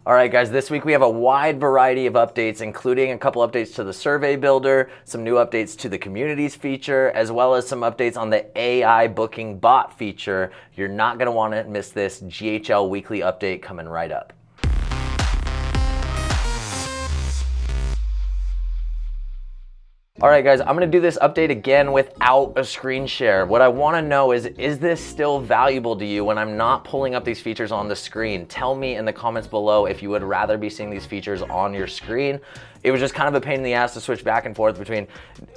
All right, guys, this week we have a wide variety of updates, including a couple updates to the survey builder, some new updates to the communities feature, as well as some updates on the AI booking bot feature. You're not going to want to miss this GHL weekly update coming right up. All right, guys, I'm gonna do this update again without a screen share. What I wanna know is this still valuable to you when I'm not pulling up these features on the screen? Tell me in the comments below if you would rather be seeing these features on your screen. It was just kind of a pain in the ass to switch back and forth between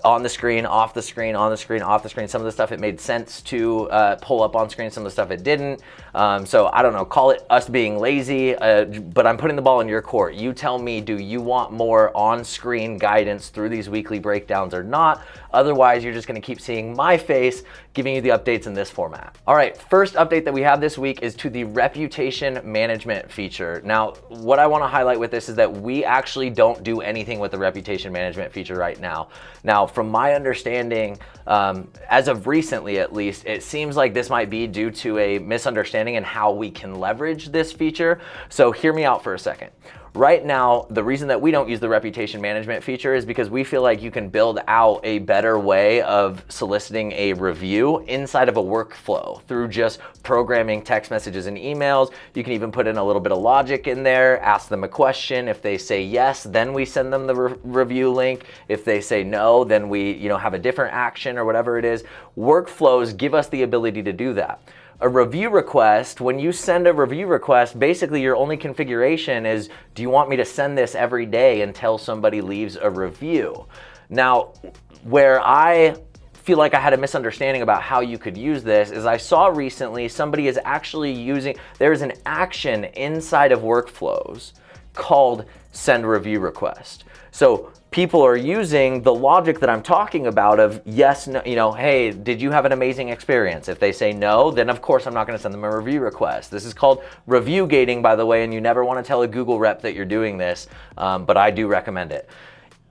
on the screen, off the screen, on the screen, off the screen. Some of the stuff it made sense to pull up on screen, some of the stuff it didn't. So I don't know, call it us being lazy, but I'm putting the ball in your court. You tell me, do you want more on-screen guidance through these weekly breakdowns or not? Otherwise, you're just gonna keep seeing my face giving you the updates in this format. All right, first update that we have this week is to the reputation management feature. Now, what I wanna highlight with this is that we actually don't do anything with the reputation management feature right now. Now, from my understanding, as of recently at least, it seems like this might be due to a misunderstanding in how we can leverage this feature. So hear me out for a second. Right now, the reason that we don't use the reputation management feature is because we feel like you can build out a better way of soliciting a review inside of a workflow through just programming text messages and emails. You can even put in a little bit of logic in there, ask them a question. If they say yes, then we send them the review link. If they say no, then we have a different action or whatever it is. Workflows give us the ability to do that. A review request, when you send a review request, basically your only configuration is, do you want me to send this every day until somebody leaves a review? Now, where I feel like I had a misunderstanding about how you could use this is I saw recently somebody is actually using, there's an action inside of workflows called send review request. So people are using the logic that I'm talking about of yes, no, hey, did you have an amazing experience? If they say no, then of course I'm not gonna send them a review request. This is called review gating, by the way, and you never wanna tell a Google rep that you're doing this, but I do recommend it.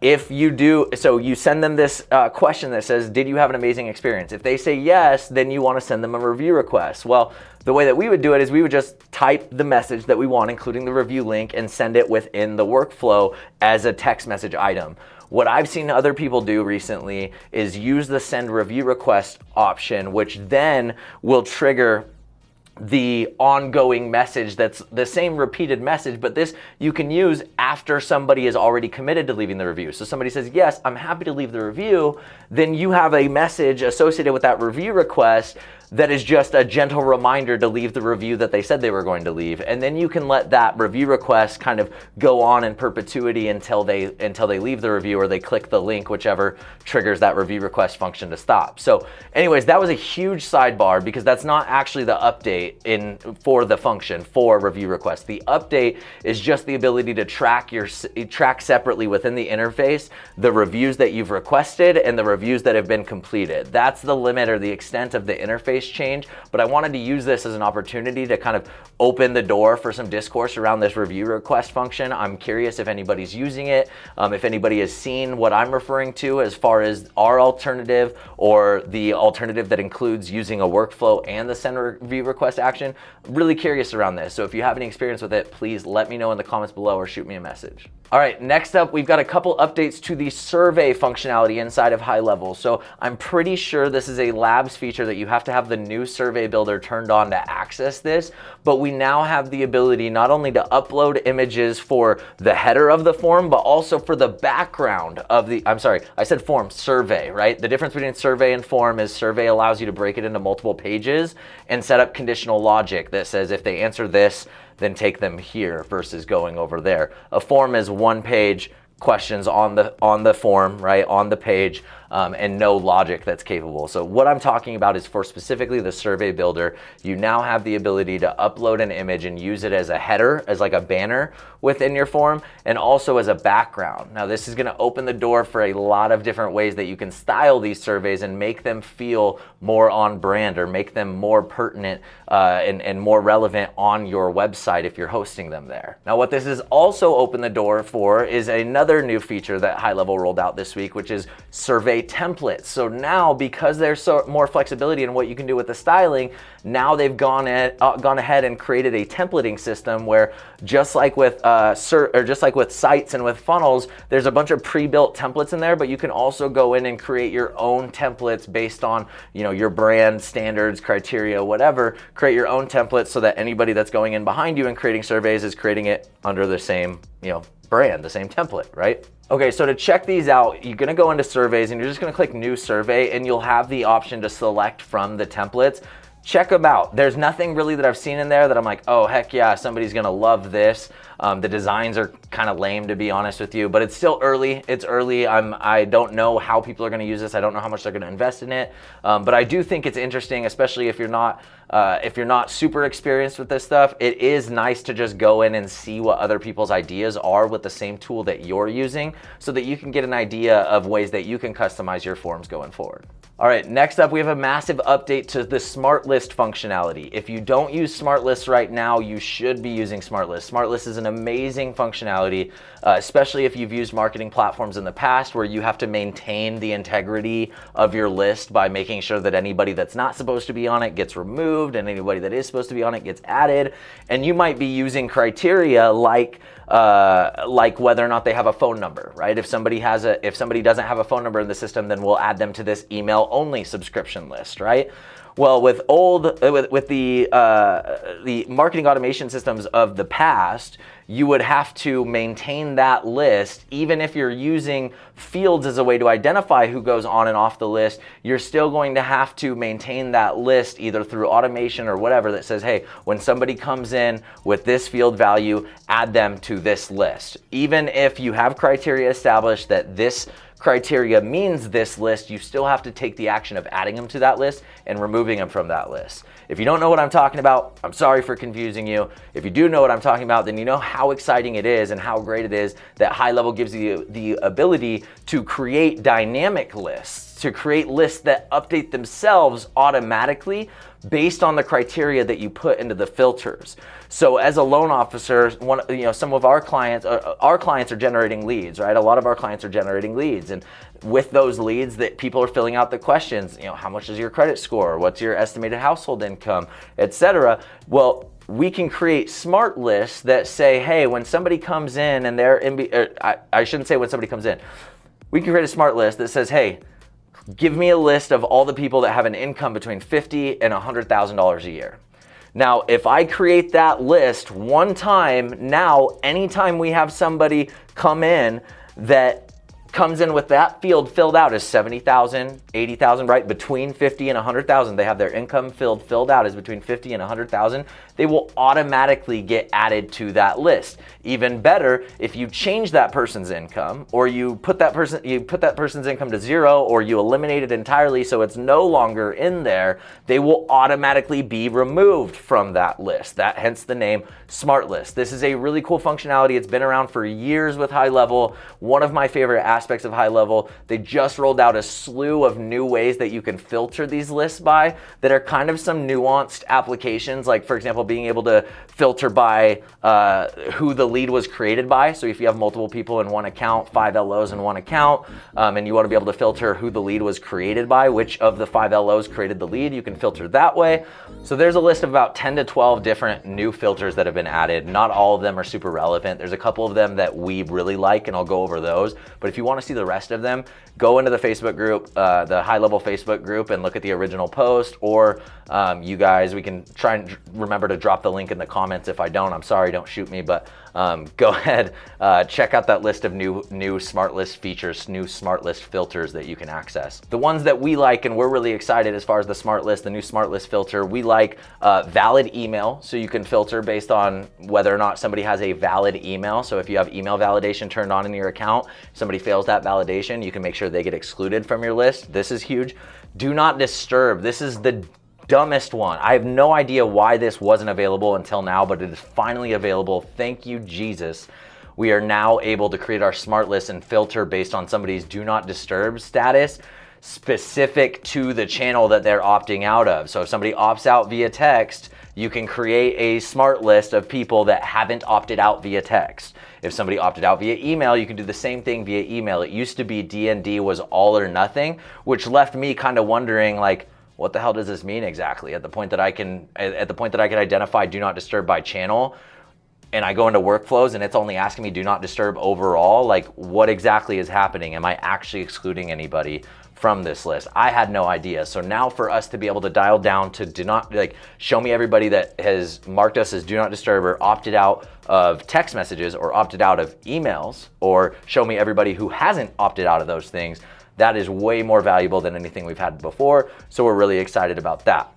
If you do, so you send them this question that says, did you have an amazing experience? If they say yes, then you want to send them a review request. Well, the way that we would do it is we would just type the message that we want, including the review link, and send it within the workflow as a text message item. What I've seen other people do recently is use the send review request option, which then will trigger the ongoing message that's the same repeated message, but this you can use after somebody is already committed to leaving the review. So somebody says, yes, I'm happy to leave the review, then you have a message associated with that review request that is just a gentle reminder to leave the review that they said they were going to leave. And then you can let that review request kind of go on in perpetuity until they leave the review or they click the link, whichever triggers that review request function to stop. So anyways, that was a huge sidebar because that's not actually the update for the function for review requests. The update is just the ability to track separately within the interface the reviews that you've requested and the reviews that have been completed. That's the limit or the extent of the interface change, but I wanted to use this as an opportunity to kind of open the door for some discourse around this review request function. I'm curious if anybody's using it, if anybody has seen what I'm referring to as far as our alternative or the alternative that includes using a workflow and the send review request action. Really curious around this. So if you have any experience with it, please let me know in the comments below or shoot me a message. All right, next up, we've got a couple updates to the survey functionality inside of HighLevel. So I'm pretty sure this is a labs feature that you have to have the new survey builder turned on to access this, but we now have the ability not only to upload images for the header of the form, but also for the background of the, I'm sorry, I said form, survey, right? The difference between survey and form is survey allows you to break it into multiple pages and set up conditional logic that says if they answer this, then take them here versus going over there. A form is one page, questions on the form, right, on the page, and no logic that's capable. So what I'm talking about is for specifically the survey builder, you now have the ability to upload an image and use it as a header, as like a banner within your form, and also as a background. Now this is gonna open the door for a lot of different ways that you can style these surveys and make them feel more on brand or make them more pertinent and more relevant on your website if you're hosting them there. Now what this has also opened the door for is another another new feature that HighLevel rolled out this week, which is survey templates. So now, because there's more flexibility in what you can do with the styling, now they've gone ahead and created a templating system where, just like with sites and with funnels, there's a bunch of pre-built templates in there, but you can also go in and create your own templates based on, your brand standards, criteria, whatever. Create your own templates so that anybody that's going in behind you and creating surveys is creating it under the same, brand, the same template, right? Okay, so to check these out, you're gonna go into surveys and you're just gonna click new survey, and you'll have the option to select from the templates. Check them out. There's nothing really that I've seen in there that I'm like, oh, heck yeah, somebody's gonna love this. The designs are kind of lame, to be honest with you, but it's still early. It's early. I don't know how people are gonna use this. I don't know how much they're gonna invest in it, but I do think it's interesting, especially if you're not super experienced with this stuff. It is nice to just go in and see what other people's ideas are with the same tool that you're using, so that you can get an idea of ways that you can customize your forms going forward. All right, next up, we have a massive update to the SmartList functionality. If you don't use SmartList right now, you should be using SmartList. SmartList is an amazing functionality, especially if you've used marketing platforms in the past where you have to maintain the integrity of your list by making sure that anybody that's not supposed to be on it gets removed and anybody that is supposed to be on it gets added. And you might be using criteria like whether or not they have a phone number, right? If somebody doesn't have a phone number in the system, then we'll add them to this email only subscription list, right? Well, with the marketing automation systems of the past, you would have to maintain that list. Even if you're using fields as a way to identify who goes on and off the list, you're still going to have to maintain that list either through automation or whatever that says, hey, when somebody comes in with this field value, add them to this list. Even if you have criteria established that this criteria means this list, you still have to take the action of adding them to that list and removing them from that list. If you don't know what I'm talking about, I'm sorry for confusing you. If you do know what I'm talking about, then you know how exciting it is and how great it is that HighLevel gives you the ability to create dynamic lists, to create lists that update themselves automatically based on the criteria that you put into the filters. So as a loan officer, some of our clients are generating leads, right? A lot of our clients are generating leads, and with those leads, that people are filling out the questions. How much is your credit score? What's your estimated household income, etc. Well, we can create smart lists that say, hey, when somebody comes in and I shouldn't say when somebody comes in. We can create a smart list that says, hey, give me a list of all the people that have an income between $50,000 and $100,000 a year. Now, if I create that list one time, now anytime we have somebody come in that comes in with that field filled out as 70,000, 80,000, right? Between 50 and 100,000, they have their income filled out as between 50 and 100,000. They will automatically get added to that list. Even better, if you change that person's income, or you put that person's income to zero, or you eliminate it entirely so it's no longer in there, they will automatically be removed from that list. Hence the name SmartList. This is a really cool functionality. It's been around for years with HighLevel. One of my favorite aspects of HighLevel. They just rolled out a slew of new ways that you can filter these lists by that are kind of some nuanced applications. Like, for example, being able to filter by who the lead was created by. So if you have multiple people in one account, 5 LOs in one account, and you want to be able to filter who the lead was created by, which of the 5 LOs created the lead, you can filter that way. So there's a list of about 10 to 12 different new filters that have been added. Not all of them are super relevant. There's a couple of them that we really like, and I'll go over those. But if you want to see the rest of them, go into the Facebook group, the HighLevel Facebook group, and look at the original post, or you guys, we can try and remember to drop the link in the comments. If I don't, I'm sorry, don't shoot me, but go ahead, check out that list of new SmartList features, new SmartList filters that you can access. The ones that we like, and we're really excited as far as the SmartList, the new SmartList filter, we like valid email, so you can filter based on whether or not somebody has a valid email. So if you have email validation turned on in your account, somebody fails that validation, you can make sure they get excluded from your list. This is huge. Do not disturb. This is the dumbest one. I have no idea why this wasn't available until now, but it is finally available. Thank you, Jesus. We are now able to create our smart list and filter based on somebody's do not disturb status specific to the channel that they're opting out of. So if somebody opts out via text, you can create a smart list of people that haven't opted out via text. If somebody opted out via email, you can do the same thing via email. It used to be DND was all or nothing, which left me kind of wondering, like, what the hell does this mean exactly? At the point that I can identify do not disturb by channel, and I go into workflows and it's only asking me do not disturb overall, like what exactly is happening? Am I actually excluding anybody from this list? I had no idea. So now for us to be able to dial down to do not, like, show me everybody that has marked us as do not disturb or opted out of text messages or opted out of emails, or show me everybody who hasn't opted out of those things, that is way more valuable than anything we've had before. So we're really excited about that.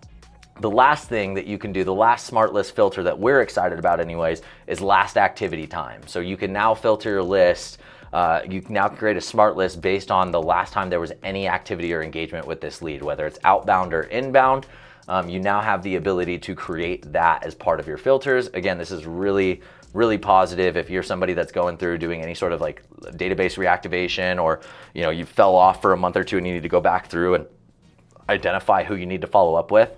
The last thing that you can do, the last SmartList filter that we're excited about anyways, is last activity time. So you can now filter your list. You can now create a smart list based on the last time there was any activity or engagement with this lead, whether it's outbound or inbound. You now have the ability to create that as part of your filters. Again, this is really positive if you're somebody that's going through doing any sort of like database reactivation, or you fell off for a month or two and you need to go back through and identify who you need to follow up with.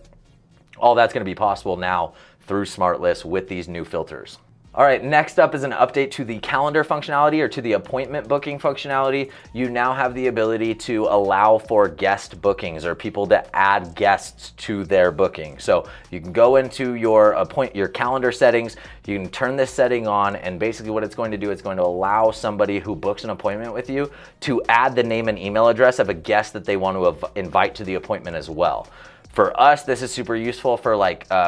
All that's going to be possible now through SmartList with these new filters. All right, next up is an update to the calendar functionality, or to the appointment booking functionality. You now have the ability to allow for guest bookings, or people to add guests to their booking. So you can go into your calendar settings, you can turn this setting on, and basically what it's going to do, it's going to allow somebody who books an appointment with you to add the name and email address of a guest that they want to invite to the appointment as well. For us, this is super useful for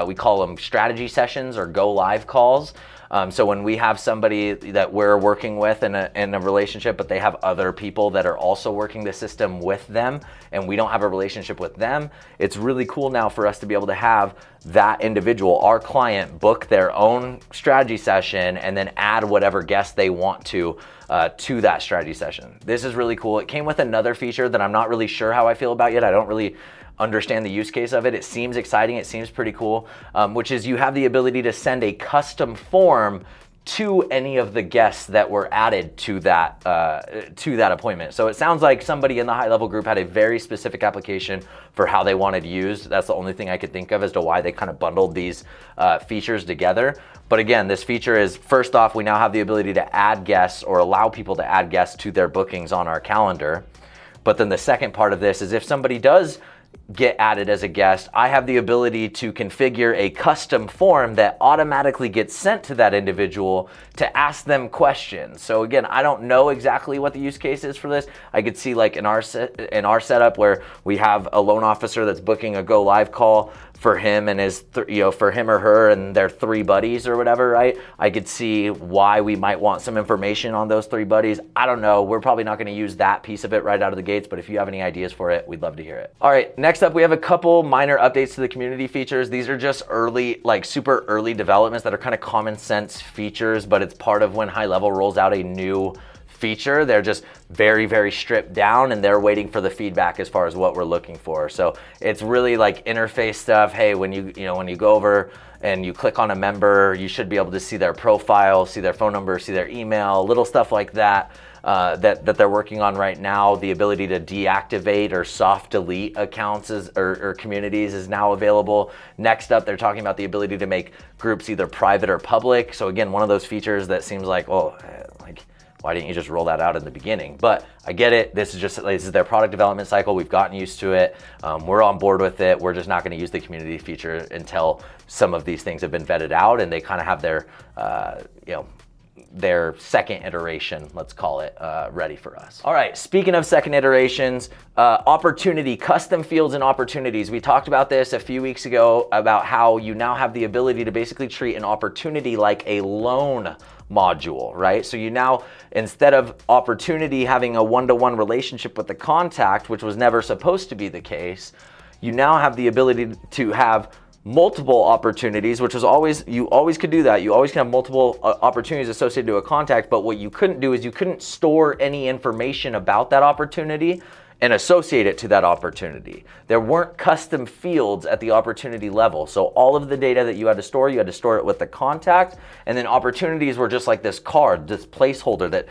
we call them strategy sessions or go live calls. So when we have somebody that we're working with in a relationship, but they have other people that are also working the system with them, and we don't have a relationship with them, it's really cool now for us to be able to have that individual, our client, book their own strategy session and then add whatever guest they want to that strategy session. This is really cool. It came with another feature that I'm not really sure how I feel about yet. I don't really understand the use case of it. It seems exciting. It seems pretty cool, which is you have the ability to send a custom form to any of the guests that were added to that appointment. So it sounds like somebody in the HighLevel group had a very specific application for how they wanted used. That's the only thing I could think of as to why they kind of bundled these features together. But again, this feature is, first off, we now have the ability to add guests or allow people to add guests to their bookings on our calendar. But then the second part of this is if somebody does get added as a guest, I have the ability to configure a custom form that automatically gets sent to that individual to ask them questions. So again, I don't know exactly what the use case is for this. I could see like in our setup where we have a loan officer that's booking a go live call for him and for him or her and their 3 buddies or whatever, right? I could see why we might want some information on those 3 buddies. I don't know. We're probably not going to use that piece of it right out of the gates, but if you have any ideas for it, we'd love to hear it. All right, next up, we have a couple minor updates to the community features. These are just early, like super early developments that are kind of common sense features, but it's part of when HighLevel rolls out a new feature. They're just very stripped down, and they're waiting for the feedback as far as what we're looking for. So it's really like interface stuff. Hey, when you go over and you click on a member, you should be able to see their profile, see their phone number, see their email, little stuff like that. That they're working on right now. The ability to deactivate or soft delete accounts or communities is now available. Next up, they're talking about the ability to make groups either private or public. So again, one of those features that seems like, well, why didn't you just roll that out in the beginning? But I get it. This is their product development cycle. We've gotten used to it. We're on board with it. We're just not going to use the community feature until some of these things have been vetted out and they kind of have their second iteration, let's call it, ready for us. All right, speaking of second iterations, opportunity, custom fields and opportunities. We talked about this a few weeks ago about how you now have the ability to basically treat an opportunity like a loan module, right? So you now, instead of opportunity having a one-to-one relationship with the contact, which was never supposed to be the case, you now have the ability to have multiple opportunities, which was you always could do that. You always can have multiple opportunities associated to a contact, but what you couldn't do is you couldn't store any information about that opportunity and associate it to that opportunity. There weren't custom fields at the opportunity level. So all of the data that you had to store it with the contact, and then opportunities were just like this card, this placeholder that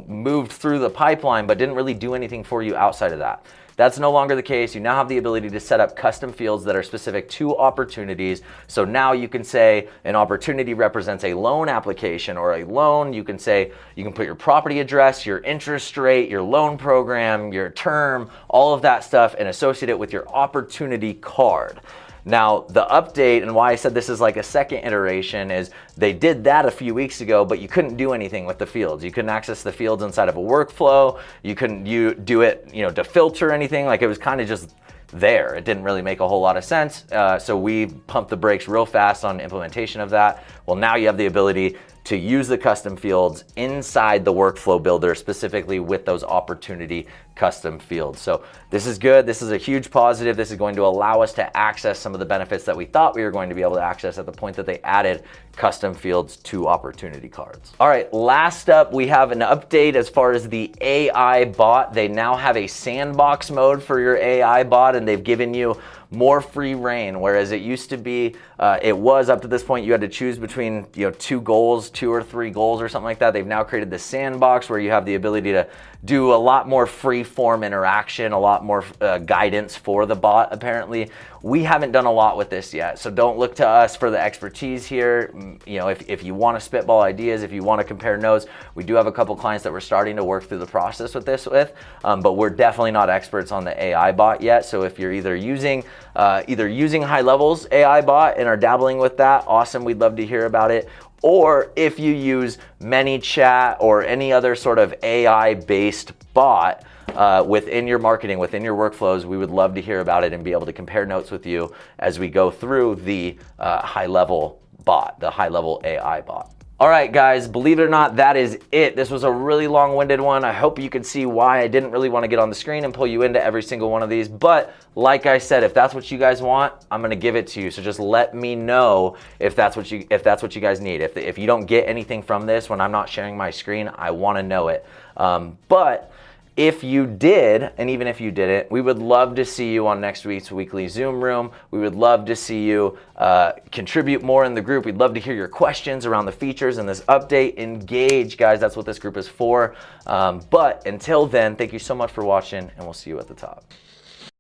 moved through the pipeline but didn't really do anything for you outside of that. That's no longer the case. You now have the ability to set up custom fields that are specific to opportunities. So now you can say an opportunity represents a loan application or a loan. You can say, you can put your property address, your interest rate, your loan program, your term, all of that stuff, and associate it with your opportunity card. Now, the update and why I said this is like a second iteration is they did that a few weeks ago, but you couldn't do anything with the fields. You couldn't access the fields inside of a workflow. You couldn't do it, to filter anything. Like, it was kind of just there. It didn't really make a whole lot of sense. So we pumped the brakes real fast on implementation of that. Well, now you have the ability to use the custom fields inside the workflow builder, specifically with those opportunity custom fields. So this is good. This is a huge positive. This is going to allow us to access some of the benefits that we thought we were going to be able to access at the point that they added custom fields to opportunity cards. All right, last up, we have an update as far as the AI bot. They now have a sandbox mode for your AI bot, and they've given you more free reign, whereas it used to be, it was up to this point, you had to choose between two or three goals or something like that. They've now created the sandbox where you have the ability to do a lot more free form interaction, a lot more guidance for the bot. Apparently, we haven't done a lot with this yet, so don't look to us for the expertise here. If you want to spitball ideas, if you want to compare notes, we do have a couple clients that we're starting to work through the process with this but we're definitely not experts on the AI bot yet. So if you're either using HighLevel's AI bot and are dabbling with that, awesome, we'd love to hear about it. Or if you use ManyChat or any other sort of AI-based bot within your marketing, within your workflows, we would love to hear about it and be able to compare notes with you as we go through the HighLevel bot, the HighLevel AI bot. All right, guys, believe it or not, that is it. This was a really long-winded one. I hope you could see why I didn't really want to get on the screen and pull you into every single one of these. But like I said, if that's what you guys want, I'm going to give it to you. So just let me know if that's what you guys need. If you don't get anything from this when I'm not sharing my screen, I want to know it. But if you did, and even if you didn't, we would love to see you on next week's weekly Zoom room. We would love to see you contribute more in the group. We'd love to hear your questions around the features and this update. Engage, guys. That's what this group is for. But until then, thank you so much for watching, and we'll see you at the top.